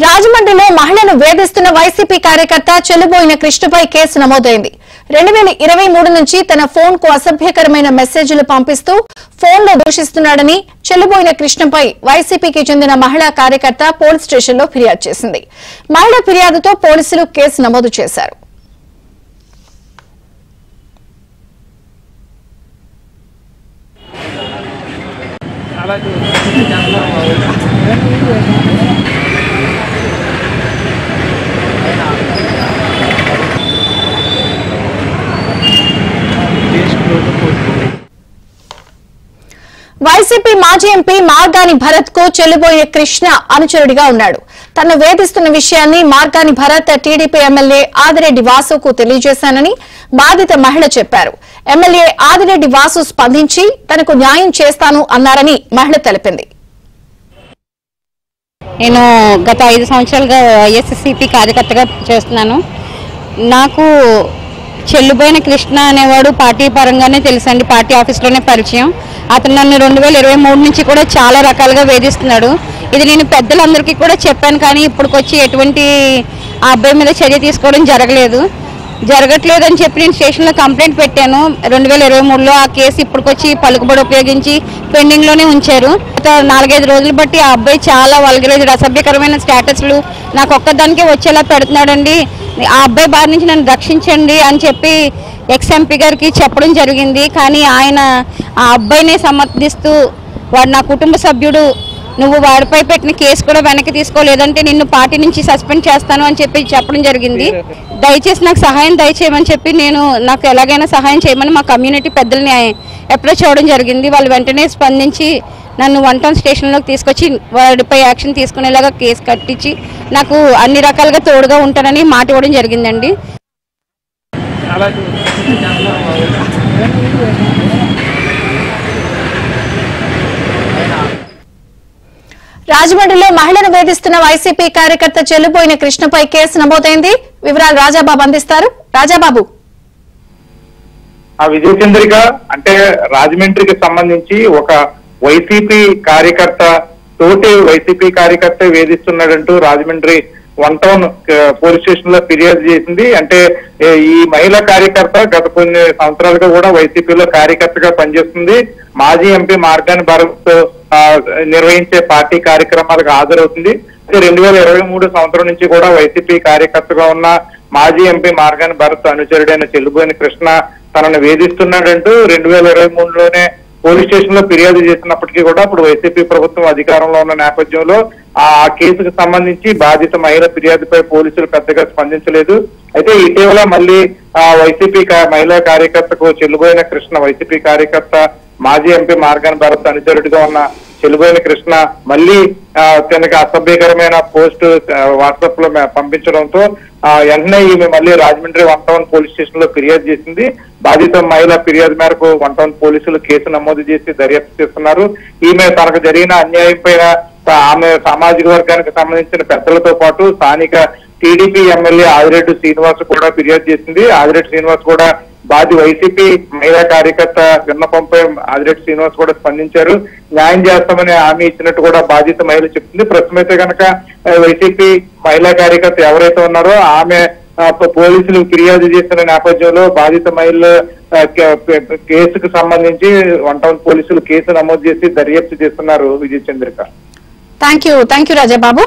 రాజమండ్రిలో మహిళను వేధిస్తున్న వైసీపీ కార్యకర్త చెల్లుబోయిన కృష్ణపై కేసు నమోదైంది. 2023 నుంచి తన ఫోన్ కు అసభ్యకరమైన మెసేజ్లు పంపిస్తూ ఫోన్లో దూషిస్తున్నాడని చెల్లుబోయిన కృష్ణపై వైసీపీకి చెందిన మహిళా కార్యకర్త పోలీస్ స్టేషన్లో ఫిర్యాదు చేసింది. మహిళ ఫిర్యాదుతో పోలీసులు కేసు నమోదు చేశారు. వైసీపీ మాజీ ఎంపీ మార్గాని భరత్ కు చెల్లుబోయే కృష్ణ అనుచరుడిగా ఉన్నాడు. తనను వేధిస్తున్న విషయాన్ని మార్గాని భరత్ టీడీపీ ఎమ్మెల్యే ఆదిరెడ్డి వాసుకు తెలియజేశానని బాధిత మహిళ చెప్పారు. ఎమ్మెల్యే ఆదిరెడ్డి వాసు స్పందించి తనకు న్యాయం చేస్తాను అన్నారని మహిళ తెలిపింది. నేను గత 5 సంవత్సరాలుగా వైఎస్సీపీ కార్యకర్తగా చేస్తున్నాను. నాకు చెల్లుబోయిన కృష్ణ అనేవాడు పార్టీ పరంగానే తెలుసండి, పార్టీ ఆఫీస్లోనే పరిచయం. అతను నన్ను 2023 నుంచి కూడా చాలా రకాలుగా వేధిస్తున్నాడు. ఇది నేను పెద్దలందరికీ కూడా చెప్పాను, కానీ ఇప్పటికొచ్చి ఎటువంటి ఆ అబ్బాయి మీద చర్య తీసుకోవడం జరగట్లేదని చెప్పి నేను స్టేషన్లో కంప్లైంట్ పెట్టాను 2023లో. ఆ కేసు ఇప్పటికొచ్చి పలుకుబడి ఉపయోగించి పెండింగ్లోనే ఉంచారు. 4-5 రోజులు బట్టి ఆ అబ్బాయి చాలా వల్గరైజ్డ్ అసభ్యకరమైన స్టేటస్లు నాకు ఒక్కదానికే వచ్చేలా పెడుతున్నాడండి. ఆ అబ్బాయి బారి నుంచి నన్ను రక్షించండి అని చెప్పి ఎక్స్-ఎంపీ గారికి చెప్పడం జరిగింది. కానీ ఆయన ఆ అబ్బాయిని సమర్థిస్తూ వాడు నా కుటుంబ సభ్యుడు, నువ్వు వాడిపై పెట్టిన కేసు కూడా వెనక్కి తీసుకోలేదంటే నిన్ను పార్టీ నుంచి సస్పెండ్ చేస్తాను అని చెప్పి చెప్పడం జరిగింది. దయచేసి నాకు సహాయం దయచేయమని చెప్పి నాకు ఎలాగైనా సహాయం చేయమని మా కమ్యూనిటీ పెద్దల్ని అప్రోచ్ అవ్వడం జరిగింది. వాళ్ళు వెంటనే స్పందించి నన్ను 1 టౌన్ స్టేషన్లోకి తీసుకొచ్చి వాడిపై యాక్షన్ తీసుకునేలాగా కేసు కట్టించి నాకు అన్ని రకాలుగా తోడుగా ఉంటానని మాట ఇవ్వడం జరిగిందండి. రాజమండ్రిలో మహిళను వేధిస్తున్న వైసీపీ కార్యకర్త చెల్లుబోయిన కృష్ణపై కేసు నమోదైంది. వివరాలు రాజాబాబు అందిస్తారు. రాజాబాబు. విజయచంద్రిక, అంటే రాజమండ్రికి సంబంధించి ఒక వైసీపీ కార్యకర్త తోటి వైసీపీ కార్యకర్త వేధిస్తున్నాడంటూ రాజమండ్రి 1 టౌన్ పోలీస్ స్టేషన్ లో ఫిర్యాదు చేసింది. అంటే ఈ మహిళా కార్యకర్త గత కొన్ని సంవత్సరాలుగా కూడా వైసీపీలో కార్యకర్తగా పనిచేస్తుంది. మాజీ ఎంపీ మార్గాని భరత్ నిర్వహించే పార్టీ కార్యక్రమాలకు హాజరవుతుంది. 2023 సంవత్సరం నుంచి కూడా వైసీపీ కార్యకర్తగా ఉన్న మాజీ ఎంపీ మార్గాని భరత్ అనుచరుడైన చెల్లుబోయిన కృష్ణ తనను వేధిస్తున్నాడంటూ 2023లోనే పోలీస్ స్టేషన్ లో ఫిర్యాదు చేసినప్పటికీ కూడా ఇప్పుడు వైసీపీ ప్రభుత్వం అధికారంలో ఉన్న నేపథ్యంలో ఆ కేసుకు సంబంధించి బాధిత మహిళ ఫిర్యాదుపై పోలీసులు పెద్దగా స్పందించలేదు. అయితే ఇటీవల మళ్ళీ వైసీపీ మహిళా కార్యకర్తకు చెల్లుబోయిన కృష్ణ, వైసీపీ కార్యకర్త మాజీ ఎంపీ మార్గాని భరత్ అనుచరుడిగా ఉన్న చెల్లుబోయిన కృష్ణ మళ్ళీ తనకి అసభ్యకరమైన పోస్ట్ వాట్సాప్ లో పంపించడంతో వెంటనే ఈమె మళ్ళీ రాజమండ్రి 1 టౌన్ పోలీస్ స్టేషన్ లో ఫిర్యాదు చేసింది. బాధిత మహిళ ఫిర్యాదు మేరకు 1 టౌన్ పోలీసులు కేసు నమోదు చేసి దర్యాప్తు చేస్తున్నారు. ఈమె తనకు జరిగిన అన్యాయం పైన ఆమె సామాజిక వర్గానికి సంబంధించిన పెద్దలతో పాటు స్థానిక టీడీపీ ఎమ్మెల్యే ఆదిరెడ్డి శ్రీనివాస్ కూడా ఫిర్యాదు చేసింది. ఆదిరెడ్డి శ్రీనివాస్ కూడా వైసీపీ మహిళా కార్యకర్త విన్నపంపై ఆదిరెడ్డి శ్రీనివాస్ కూడా స్పందించారు. న్యాయం చేస్తామని హామీ ఇచ్చినట్టు కూడా బాధిత మహిళ చెప్తుంది. ప్రస్తుతం అయితే కనుక వైసీపీ మహిళా కార్యకర్త ఎవరైతే ఉన్నారో ఆమె పోలీసులు ఫిర్యాదు చేస్తున్న నేపథ్యంలో బాధిత మహిళ కేసుకు సంబంధించి 1 టౌన్ పోలీసులు కేసు నమోదు చేసి దర్యాప్తు చేస్తున్నారు. విజయచంద్రిక. Thank you Rajababu.